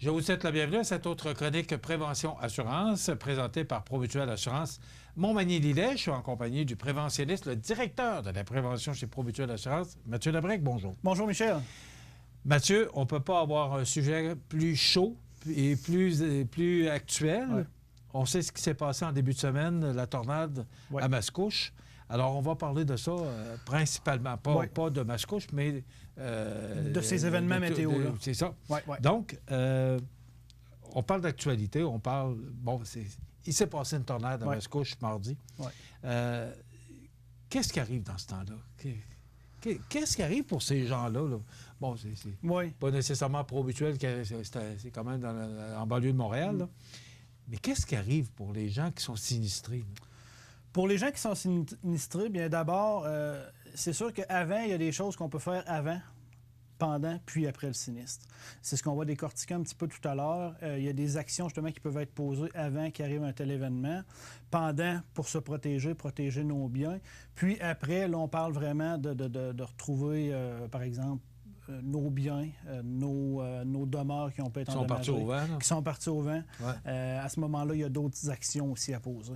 Je vous souhaite la bienvenue à cette autre chronique Prévention Assurance, présentée par Promutuelle Assurance Montmagny-Lillet. Je suis en compagnie du préventionniste, le directeur de la prévention chez Promutuelle Assurance, Mathieu Labrec. Bonjour. Bonjour, Michel. Mathieu, on ne peut pas avoir un sujet plus chaud et plus actuel. Ouais. On sait ce qui s'est passé en début de semaine, la tornade à Mascouche. Alors, on va parler de ça principalement, pas de Mascouche, mais... de ces événements météo. C'est ça. Donc, on parle d'actualité, on parle... Bon, il s'est passé une tornade à Mascouche mardi. Qu'est-ce qui arrive dans ce temps-là? Qu'est-ce qui arrive pour ces gens-là? Là? Bon, c'est pas nécessairement Promutuelle, c'est quand même en banlieue de Montréal. Là. Mais qu'est-ce qui arrive pour les gens qui sont sinistrés? Là? Pour les gens qui sont sinistrés, bien d'abord, c'est sûr qu'avant, il y a des choses qu'on peut faire avant, pendant, puis après le sinistre. C'est ce qu'on va décortiquer un petit peu tout à l'heure. Il y a des actions justement qui peuvent être posées avant qu'arrive un tel événement, pendant pour se protéger nos biens. Puis après, là, on parle vraiment de retrouver, par exemple, nos biens, nos demeures qui ont pu être endommagées, qui sont partis au vent. À ce moment-là, il y a d'autres actions aussi à poser.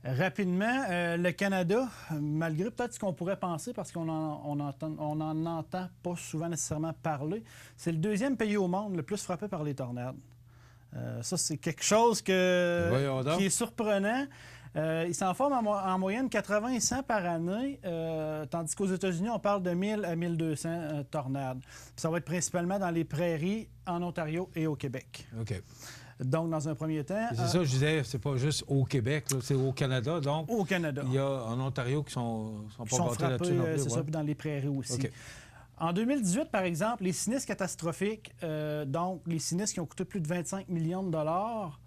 Rapidement, le Canada, malgré peut-être ce qu'on pourrait penser, parce qu'on n'en entend pas souvent nécessairement parler, c'est le deuxième pays au monde le plus frappé par les tornades. Ça, c'est quelque chose qui est surprenant. Il s'en forme en moyenne 80 et 100 par année, tandis qu'aux États-Unis, on parle de 1000 à 1200 tornades. Puis ça va être principalement dans les prairies, en Ontario et au Québec. OK. Donc, dans un premier temps... C'est ça, je disais, c'est pas juste au Québec, c'est au Canada. Donc, au Canada. Il y a en Ontario qui sont pas battus là-dessus non plus. C'est ça, puis dans les prairies aussi. Okay. En 2018, par exemple, les sinistres catastrophiques, donc les sinistres qui ont coûté plus de 25 millions de dollars,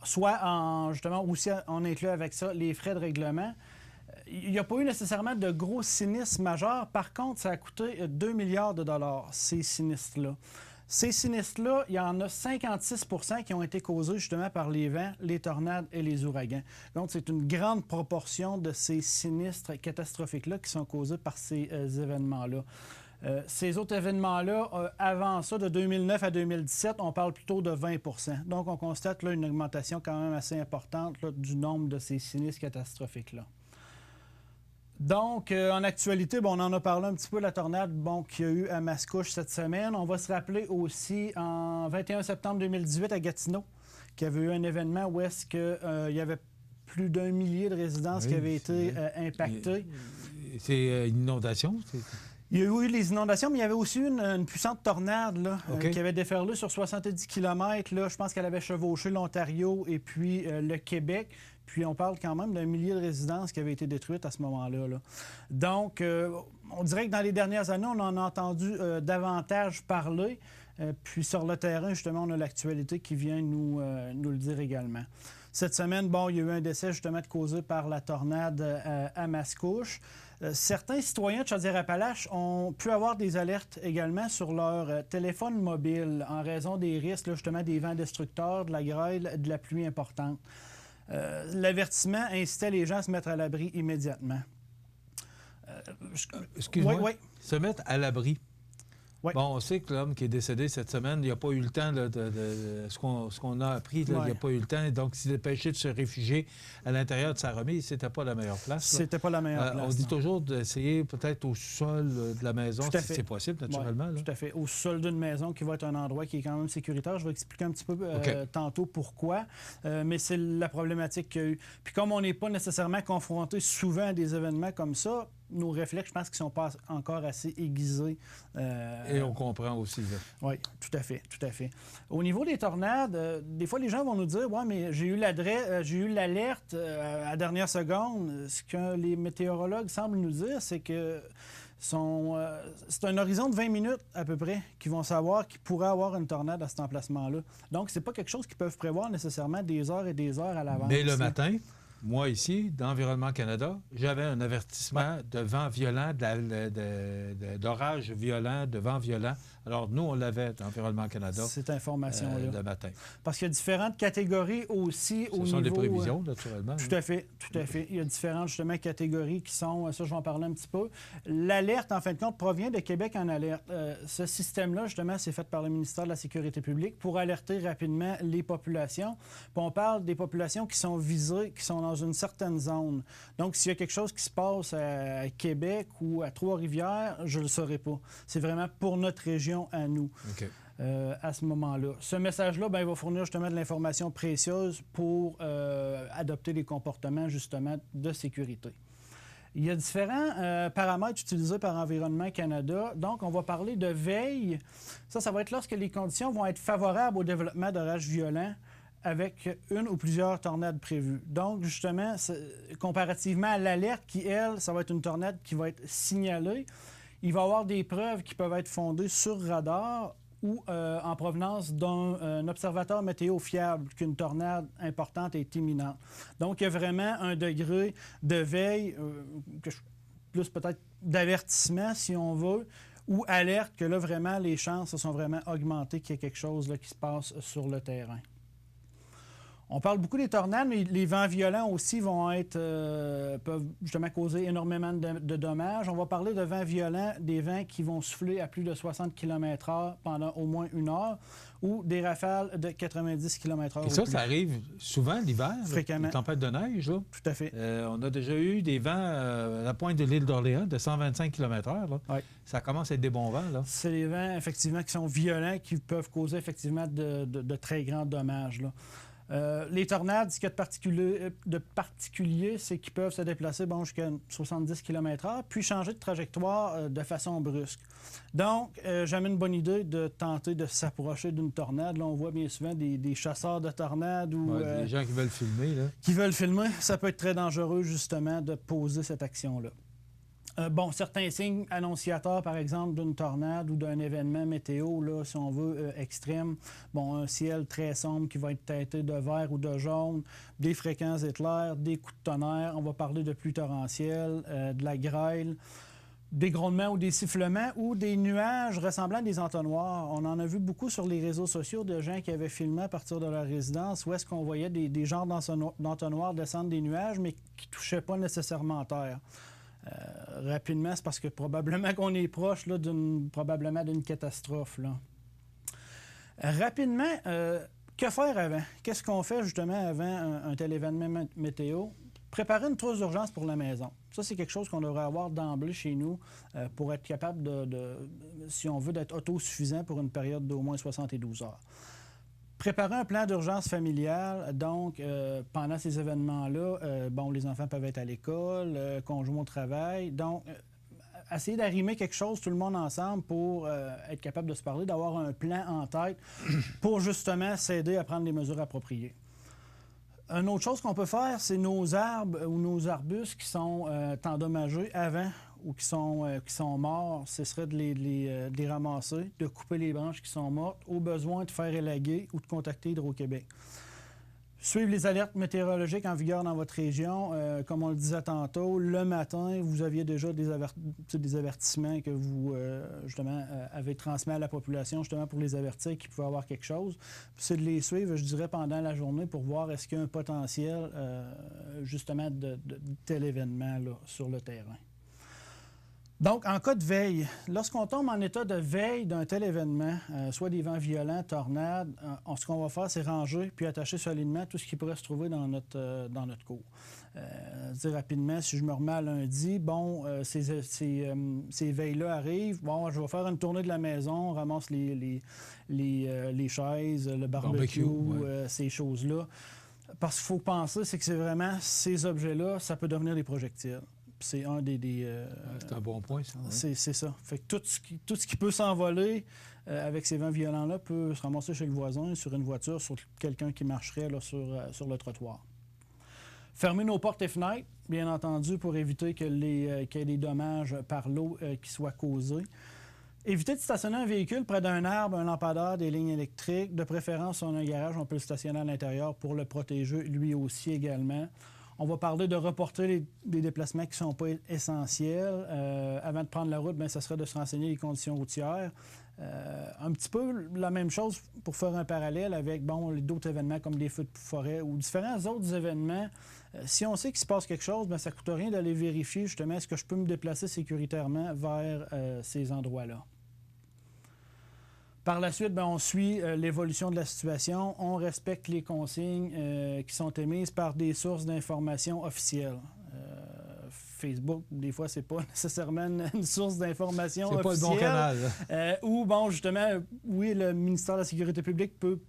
soit justement aussi on inclut avec ça les frais de règlement. Il n'y a pas eu nécessairement de gros sinistres majeurs. Par contre, ça a coûté 2 milliards de dollars, ces sinistres-là. Ces sinistres-là, il y en a 56 % qui ont été causés justement par les vents, les tornades et les ouragans. Donc, c'est une grande proportion de ces sinistres catastrophiques-là qui sont causés par ces événements-là. Ces autres événements-là, avant ça, de 2009 à 2017, on parle plutôt de 20 %. Donc, on constate là une augmentation quand même assez importante là, du nombre de ces sinistres catastrophiques-là. Donc, en actualité, on en a parlé un petit peu, la tornade qu'il y a eu à Mascouche cette semaine. On va se rappeler aussi en 21 septembre 2018 à Gatineau, qu'il y avait eu un événement où est-ce qu'il y avait plus d'1 millier de résidences qui avaient été impactées. C'est une inondation? Il y a eu les inondations, mais il y avait aussi une puissante tornade là, qui avait déferlé sur 70 km. Là, je pense qu'elle avait chevauché l'Ontario et puis le Québec. Puis on parle quand même d'1 millier de résidences qui avaient été détruites à ce moment-là. Là. Donc, on dirait que dans les dernières années, on en a entendu davantage parler. Puis sur le terrain, justement, on a l'actualité qui vient nous le dire également. Cette semaine, il y a eu un décès justement causé par la tornade à Mascouche. Certains citoyens de Chaudière-Appalaches ont pu avoir des alertes également sur leur téléphone mobile en raison des risques, là, justement, des vents destructeurs, de la grêle, de la pluie importante. L'avertissement incitait les gens à se mettre à l'abri immédiatement. Excuse-moi, se mettre à l'abri. Oui. Bon, on sait que l'homme qui est décédé cette semaine, il n'a pas eu le temps de ce qu'on a appris, là, il n'a pas eu le temps. Donc, s'il dépêchait de se réfugier à l'intérieur de sa remise, c'était pas la meilleure place. C'était pas la meilleure place. On dit toujours d'essayer peut-être au sol de la maison, si c'est possible, naturellement. Tout à fait. Au sol d'une maison qui va être un endroit qui est quand même sécuritaire. Je vais expliquer un petit peu tantôt pourquoi. Mais c'est la problématique qu'il y a eu. Puis comme on n'est pas nécessairement confronté souvent à des événements comme ça, nos réflexes, je pense qu'ils ne sont pas encore assez aiguisés. Et on comprend aussi. Oui, tout à fait, tout à fait. Au niveau des tornades, des fois, les gens vont nous dire « Ouais, mais j'ai eu l'alerte à la dernière seconde. » Ce que les météorologues semblent nous dire, c'est que c'est un horizon de 20 minutes à peu près qu'ils vont savoir qu'il pourrait avoir une tornade à cet emplacement-là. Donc, c'est pas quelque chose qu'ils peuvent prévoir nécessairement des heures et des heures à l'avance. Mais le matin... Moi, ici, d'Environnement Canada, j'avais un avertissement de vent violent, d'orage violent, de vent violent Alors, nous, on l'avait d'Environnement Canada. Cette information-là. Le matin. Parce qu'il y a différentes catégories aussi au niveau... Ce sont des prévisions, naturellement. Tout à fait, tout à fait. Il y a différentes, justement, catégories qui sont... Ça, je vais en parler un petit peu. L'alerte, en fin de compte, provient de Québec en alerte. Ce système-là, justement, c'est fait par le ministère de la Sécurité publique pour alerter rapidement les populations. Puis on parle des populations qui sont visées, qui sont dans une certaine zone. Donc, s'il y a quelque chose qui se passe à Québec ou à Trois-Rivières, je ne le saurais pas. C'est vraiment pour notre région à nous. OK. À ce moment-là. Ce message-là, il va fournir justement de l'information précieuse pour adopter des comportements justement de sécurité. Il y a différents paramètres utilisés par Environnement Canada. Donc, on va parler de veille. Ça va être lorsque les conditions vont être favorables au développement d'orages violents avec une ou plusieurs tornades prévues. Donc, justement, comparativement à l'alerte qui, elle, ça va être une tornade qui va être signalée, il va y avoir des preuves qui peuvent être fondées sur radar ou en provenance d'un observateur météo fiable qu'une tornade importante est imminente. Donc, il y a vraiment un degré de veille, plus peut-être d'avertissement, si on veut, ou alerte que là, vraiment, les chances se sont vraiment augmentées qu'il y ait quelque chose là, qui se passe sur le terrain. On parle beaucoup des tornades, mais les vents violents aussi peuvent justement causer énormément de dommages. On va parler de vents violents, des vents qui vont souffler à plus de 60 km/h pendant au moins 1 heure ou des rafales de 90 km/h. Et ça arrive souvent l'hiver, fréquemment. Les tempêtes de neige. Là. Tout à fait. On a déjà eu des vents à la pointe de l'île d'Orléans de 125 km/h. Oui. Ça commence à être des bons vents. Là. C'est les vents, effectivement, qui sont violents, qui peuvent causer effectivement de très grands dommages. Là. Les tornades, ce qu'il y a de particulier, c'est qu'ils peuvent se déplacer jusqu'à 70 km/h, puis changer de trajectoire de façon brusque. Donc, jamais une bonne idée de tenter de s'approcher d'une tornade. Là, on voit bien souvent des chasseurs de tornades ou... des gens qui veulent filmer. Là. Qui veulent filmer. Ça peut être très dangereux, justement, de poser cette action-là. Certains signes annonciateurs, par exemple, d'une tornade ou d'un événement météo, là, si on veut, extrême. Un ciel très sombre qui va être teinté de vert ou de jaune, des fréquents éclairs, des coups de tonnerre. On va parler de pluie torrentielle, de la grêle, des grondements ou des sifflements ou des nuages ressemblant à des entonnoirs. On en a vu beaucoup sur les réseaux sociaux de gens qui avaient filmé à partir de leur résidence où est-ce qu'on voyait des genres d'entonnoirs descendre des nuages, mais qui ne touchaient pas nécessairement à terre. Rapidement, c'est parce que probablement qu'on est proche là, probablement d'une catastrophe. Là. Rapidement, que faire avant? Qu'est-ce qu'on fait justement avant un tel événement météo? Préparer une trousse d'urgence pour la maison. Ça, c'est quelque chose qu'on devrait avoir d'emblée chez nous pour être capable si on veut, d'être autosuffisant pour une période d'au moins 72 heures. Préparer un plan d'urgence familiale, donc pendant ces événements-là, les enfants peuvent être à l'école, conjoints au travail, donc essayer d'arrimer quelque chose tout le monde ensemble pour être capable de se parler, d'avoir un plan en tête pour justement s'aider à prendre les mesures appropriées. Une autre chose qu'on peut faire, c'est nos arbres ou nos arbustes qui sont endommagés avant ou qui sont morts, ce serait de les ramasser, de couper les branches qui sont mortes, au besoin de faire élaguer ou de contacter Hydro-Québec. Suivre les alertes météorologiques en vigueur dans votre région. Comme on le disait tantôt, le matin, vous aviez déjà des avertissements que vous, avez transmis à la population, justement, pour les avertir qu'il pouvait y avoir quelque chose. Puis c'est de les suivre, je dirais, pendant la journée pour voir est-ce qu'il y a un potentiel, justement, de tel événement là, sur le terrain. Donc, en cas de veille, lorsqu'on tombe en état de veille d'un tel événement, soit des vents violents, tornades, ce qu'on va faire, c'est ranger puis attacher solidement tout ce qui pourrait se trouver dans notre cour. Dire rapidement, si je me remets à lundi, ces veilles-là arrivent, je vais faire une tournée de la maison, on ramasse les chaises, le barbecue, ces choses-là. Parce qu'il faut penser, c'est que c'est vraiment ces objets-là, ça peut devenir des projectiles. C'est un c'est un bon point, ça. C'est ça. Fait que tout ce qui peut s'envoler avec ces vents violents-là peut se ramasser chez le voisin, sur une voiture, sur quelqu'un qui marcherait là, sur le trottoir. Fermer nos portes et fenêtres, bien entendu, pour éviter qu'il y ait des dommages par l'eau qui soient causés. Éviter de stationner un véhicule près d'un arbre, un lampadaire, des lignes électriques. De préférence, si on a un garage, on peut le stationner à l'intérieur pour le protéger lui aussi également. On va parler de reporter des déplacements qui ne sont pas essentiels. Avant de prendre la route, bien, ça serait de se renseigner les conditions routières. Un petit peu la même chose pour faire un parallèle avec d'autres événements comme les feux de forêt ou différents autres événements. Si on sait qu'il se passe quelque chose, bien, ça ne coûte rien d'aller vérifier justement est-ce que je peux me déplacer sécuritairement vers ces endroits-là. Par la suite, bien, on suit l'évolution de la situation. On respecte les consignes qui sont émises par des sources d'informations officielles. Facebook, des fois, c'est pas nécessairement une source d'information officielle. C'est pas le bon canal. Ou, justement, oui, le ministère de la Sécurité publique peut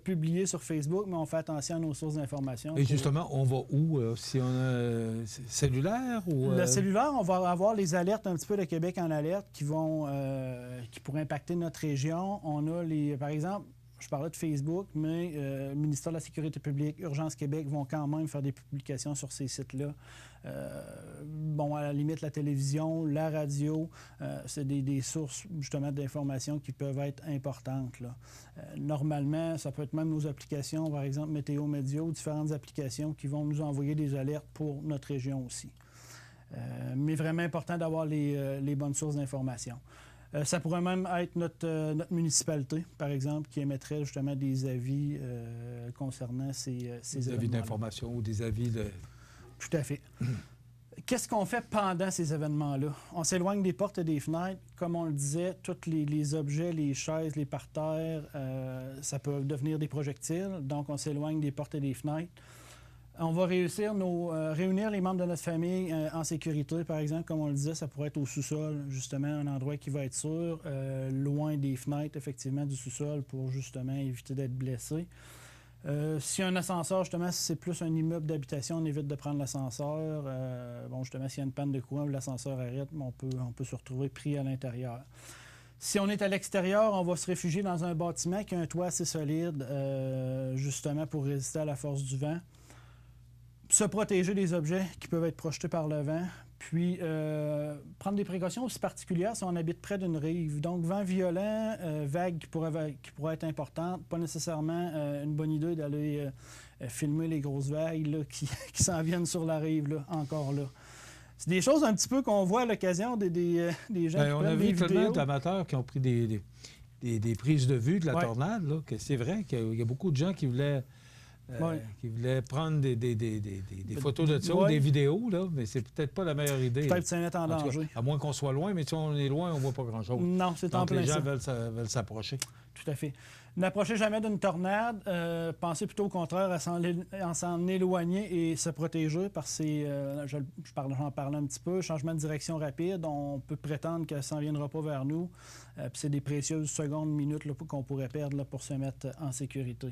publier sur Facebook, mais on fait attention à nos sources d'information. Et justement, on va où? Si on a cellulaire ou... Le cellulaire, on va avoir les alertes un petit peu de Québec en alerte qui pourraient impacter notre région. On a par exemple, je parlais de Facebook, mais le ministère de la Sécurité publique, Urgence Québec vont quand même faire des publications sur ces sites-là. À la limite, la télévision, la radio, c'est des sources justement d'informations qui peuvent être importantes, là. Normalement, ça peut être même nos applications, par exemple Météo Média, différentes applications qui vont nous envoyer des alertes pour notre région aussi. Mais vraiment important d'avoir les bonnes sources d'informations. Ça pourrait même être notre municipalité, par exemple, qui émettrait justement des avis concernant ces des avis d'information ou des avis de... Tout à fait. Qu'est-ce qu'on fait pendant ces événements-là? On s'éloigne des portes et des fenêtres. Comme on le disait, tous les objets, les chaises, les parterres, ça peut devenir des projectiles. Donc, on s'éloigne des portes et des fenêtres. On va réunir les membres de notre famille en sécurité, par exemple. Comme on le disait, ça pourrait être au sous-sol, justement, un endroit qui va être sûr, loin des fenêtres, effectivement, du sous-sol, pour justement éviter d'être blessé. S'il y a un ascenseur, justement, si c'est plus un immeuble d'habitation, on évite de prendre l'ascenseur. Justement, s'il y a une panne de courant ou l'ascenseur arrête, on peut se retrouver pris à l'intérieur. Si on est à l'extérieur, on va se réfugier dans un bâtiment qui a un toit assez solide, justement pour résister à la force du vent. Se protéger des objets qui peuvent être projetés par le vent, puis prendre des précautions aussi particulières si on habite près d'une rive. Donc, vent violent, vagues qui pourraient être importantes, pas nécessairement une bonne idée d'aller filmer les grosses vagues là, qui s'en viennent sur la rive, là, encore là. C'est des choses un petit peu qu'on voit à l'occasion des gens qui on prennent a des vu vidéos. tellement d'amateurs qui ont pris des prises de vue de la tornade, là, que c'est vrai qu'il y a beaucoup de gens qui voulaient... qui voulaient prendre des photos de ça ou des vidéos, là, mais c'est peut-être pas la meilleure idée. Peut-être se mettre en danger. À moins qu'on soit loin, mais si on est loin, on voit pas grand-chose. Non, c'est en plein ça. Donc les gens veulent s'approcher. Tout à fait. N'approchez jamais d'une tornade. Pensez plutôt au contraire à s'en éloigner et se protéger parce que j'en parlais un petit peu. Changement de direction rapide, on peut prétendre que ça n'en viendra pas vers nous. Puis c'est des précieuses secondes, minutes là, qu'on pourrait perdre là, pour se mettre en sécurité.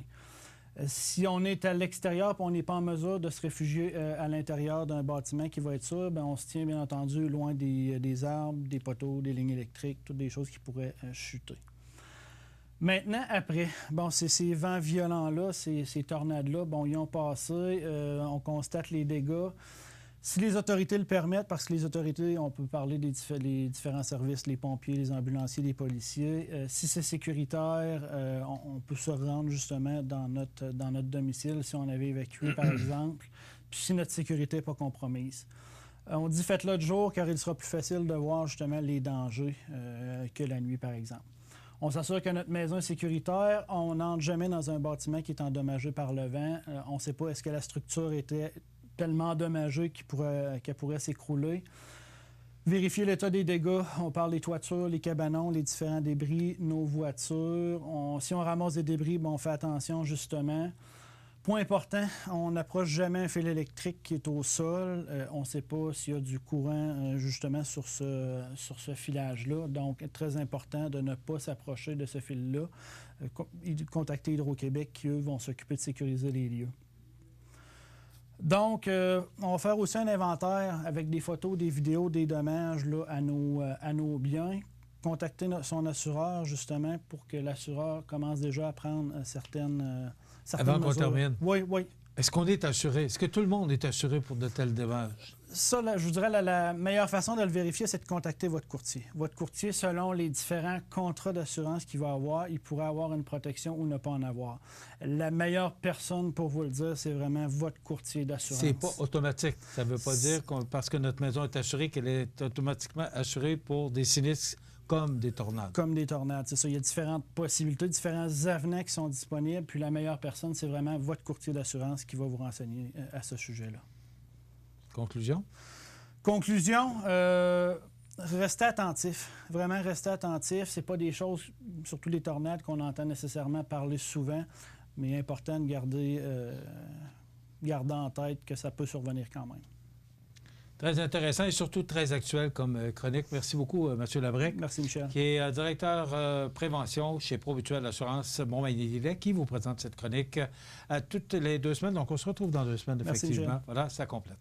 Si on est à l'extérieur et on n'est pas en mesure de se réfugier à l'intérieur d'un bâtiment qui va être sûr, bien, on se tient bien entendu loin des arbres, des poteaux, des lignes électriques, toutes des choses qui pourraient chuter. Maintenant, après, ces vents violents-là, ces tornades-là, ils ont passé, on constate les dégâts. Si les autorités le permettent, parce que les autorités, on peut parler des différents services, les pompiers, les ambulanciers, les policiers. Si c'est sécuritaire, on peut se rendre justement dans notre domicile si on avait évacué, par exemple, puis si notre sécurité n'est pas compromise. On dit faites-le de jour car il sera plus facile de voir justement les dangers que la nuit, par exemple. On s'assure que notre maison est sécuritaire. On n'entre jamais dans un bâtiment qui est endommagé par le vent. On ne sait pas est-ce que la structure était tellement endommagée qu'elle pourrait s'écrouler. Vérifier l'état des dégâts. On parle des toitures, les cabanons, les différents débris, nos voitures. Si on ramasse des débris, on fait attention justement. Point important, on n'approche jamais un fil électrique qui est au sol. On ne sait pas s'il y a du courant justement sur ce filage-là. Donc, très important de ne pas s'approcher de ce fil-là. Contacter Hydro-Québec qui, eux, vont s'occuper de sécuriser les lieux. Donc, on va faire aussi un inventaire avec des photos, des vidéos, des dommages là, à nos biens. Contacter son assureur, justement, pour que l'assureur commence déjà à prendre certaines Avant qu'on mesures. termine. Oui. Est-ce qu'on est assuré? Est-ce que tout le monde est assuré pour de tels dommages? Ça, là, je vous dirais, la meilleure façon de le vérifier, c'est de contacter votre courtier. Votre courtier, selon les différents contrats d'assurance qu'il va avoir, il pourrait avoir une protection ou ne pas en avoir. La meilleure personne pour vous le dire, c'est vraiment votre courtier d'assurance. C'est pas automatique. Ça ne veut pas dire parce que notre maison est assurée qu'elle est automatiquement assurée pour des sinistres comme des tornades. Comme des tornades, c'est ça. Il y a différentes possibilités, différents avenants qui sont disponibles. Puis la meilleure personne, c'est vraiment votre courtier d'assurance qui va vous renseigner à ce sujet-là. Conclusion? Conclusion, restez attentif. Vraiment, restez attentif. Ce n'est pas des choses, surtout les tornades, qu'on entend nécessairement parler souvent, mais important de garder en tête que ça peut survenir quand même. Très intéressant et surtout très actuel comme chronique. Merci beaucoup, M. Labrec. Merci, Michel. Qui est directeur prévention chez Promutuelle Assurance Montmagny-Lillet, qui vous présente cette chronique toutes les 2 semaines. Donc, on se retrouve dans 2 semaines, effectivement. Merci, Michel. Voilà, ça complète.